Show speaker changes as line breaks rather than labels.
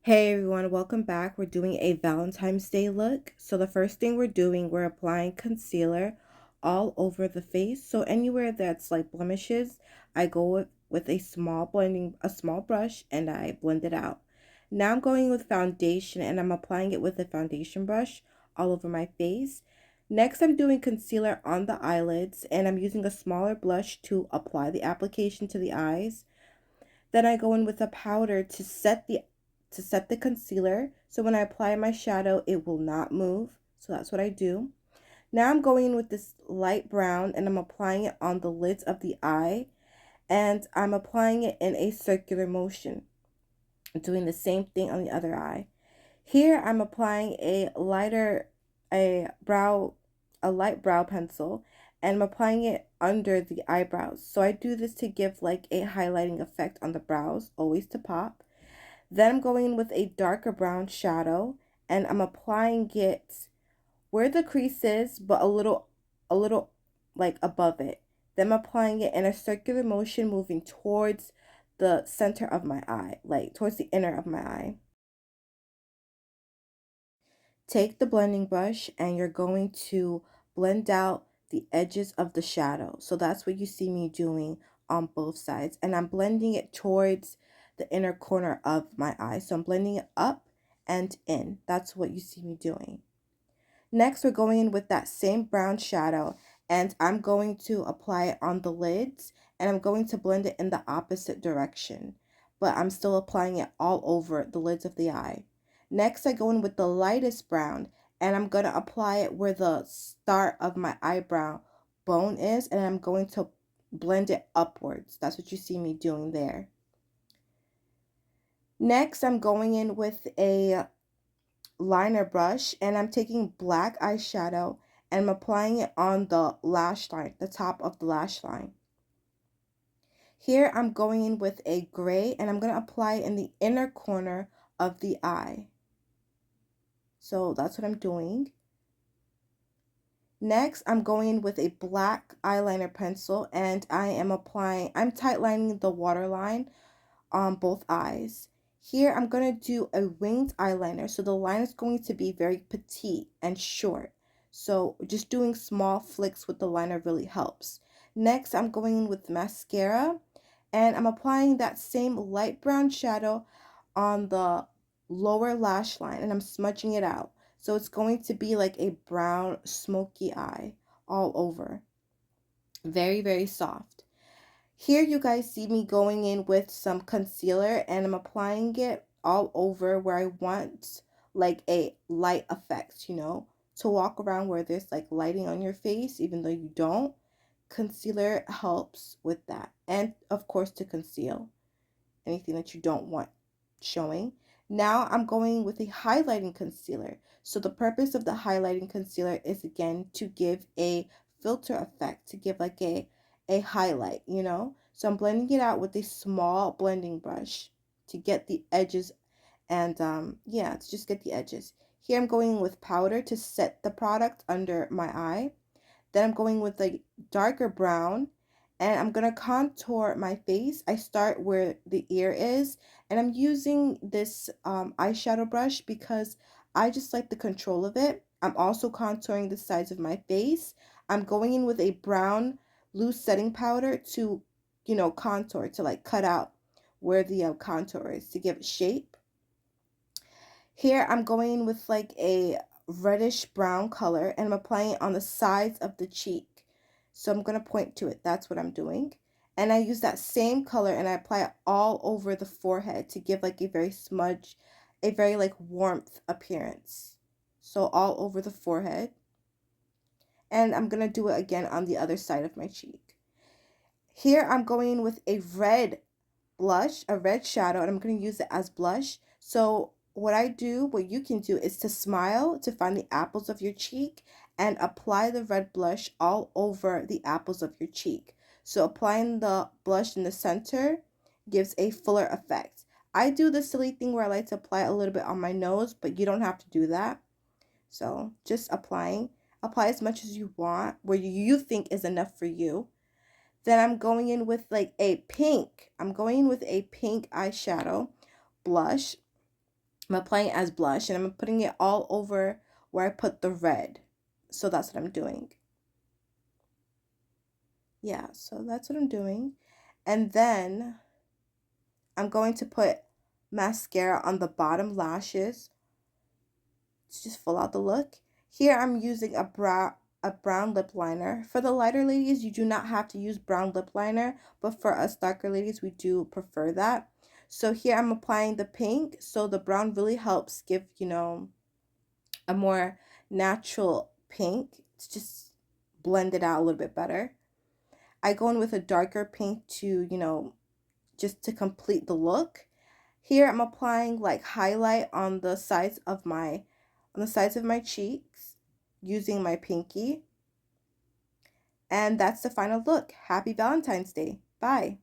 Hey everyone, welcome back. We're doing a Valentine's Day look. So the first thing we're applying concealer all over the face. So anywhere that's like blemishes, I go with a small brush and I blend it out. Now I'm going with foundation and I'm applying it with a foundation brush all over my face. Next, I'm doing concealer on the eyelids and I'm using a smaller blush to apply the application to the eyes. Then I go in with a powder to set the concealer. So when I apply my shadow, it will not move. So that's what I do. Now I'm going in with this light brown and I'm applying it on the lids of the eye and I'm applying it in a circular motion. I'm doing the same thing on the other eye. Here I'm applying a brow, a light brow pencil and I'm applying it under the eyebrows. So I do this to give like a highlighting effect on the brows, always to pop. Then I'm going in with a darker brown shadow and I'm applying it where the crease is, but a little like above it. Then I'm applying it in a circular motion moving towards the center of my eye, like towards the inner of my eye. Take the blending brush and you're going to blend out the edges of the shadow. So that's what you see me doing on both sides. And I'm blending it towards the inner corner of my eye. So I'm blending it up and in. That's what you see me doing. Next, we're going in with that same brown shadow and I'm going to apply it on the lids and I'm going to blend it in the opposite direction, but I'm still applying it all over the lids of the eye. Next, I go in with the lightest brown and I'm going to apply it where the start of my eyebrow bone is and I'm going to blend it upwards. That's what you see me doing there. Next, I'm going in with a liner brush and I'm taking black eyeshadow and I'm applying it on the lash line, the top of the lash line. Here I'm going in with a gray and I'm going to apply it in the inner corner of the eye. So that's what I'm doing. Next, I'm going in with a black eyeliner pencil and I'm tightlining the waterline on both eyes. Here I'm going to do a winged eyeliner. So the line is going to be very petite and short. So just doing small flicks with the liner really helps. Next, I'm going in with mascara and I'm applying that same light brown shadow on the lower lash line and I'm smudging it out. So it's going to be like a brown smoky eye all over. Very, very soft. Here you guys see me going in with some concealer and I'm applying it all over where I want like a light effect, to walk around where there's like lighting on your face, even though you don't. Concealer helps with that. And of course to conceal anything that you don't want showing. Now I'm going with a highlighting concealer. So the purpose of the highlighting concealer is again to give a filter effect, to give like a highlight, So I'm blending it out with a small blending brush to get the edges and yeah, to just get the edges. Here I'm going with powder to set the product under my eye. Then I'm going with a darker brown and I'm going to contour my face. I start where the ear is and I'm using this eyeshadow brush because I just like the control of it. I'm also contouring the sides of my face. I'm going in with a brown loose setting powder to, contour, to like cut out where the contour is to give it shape. Here I'm going in with like a reddish brown color and I'm applying it on the sides of the cheek. So I'm going to point to it. That's what I'm doing. And I use that same color and I apply it all over the forehead to give like a very like warmth appearance. So all over the forehead. And I'm going to do it again on the other side of my cheek. Here I'm going in with a red blush, a red shadow, and I'm going to use it as blush. So what you can do is to smile to find the apples of your cheek and apply the red blush all over the apples of your cheek. So applying the blush in the center gives a fuller effect. I do the silly thing where I like to apply a little bit on my nose, but you don't have to do that. So just apply as much as you want, where you think is enough for you. Then I'm going in with like a pink. I'm going in with a pink eyeshadow blush. I'm applying it as blush, and I'm putting it all over where I put the red. So that's what I'm doing. Yeah, so that's what I'm doing. And then I'm going to put mascara on the bottom lashes to just fill out the look. Here I'm using a brown lip liner. For the lighter ladies, you do not have to use brown lip liner, but for us darker ladies, we do prefer that. So here I'm applying the pink, so the brown really helps give, a more natural pink to just blend it out a little bit better. I go in with a darker pink to, just to complete the look. Here I'm applying like highlight on the sides of my cheeks using my pinky. And that's the final look. Happy Valentine's Day. Bye.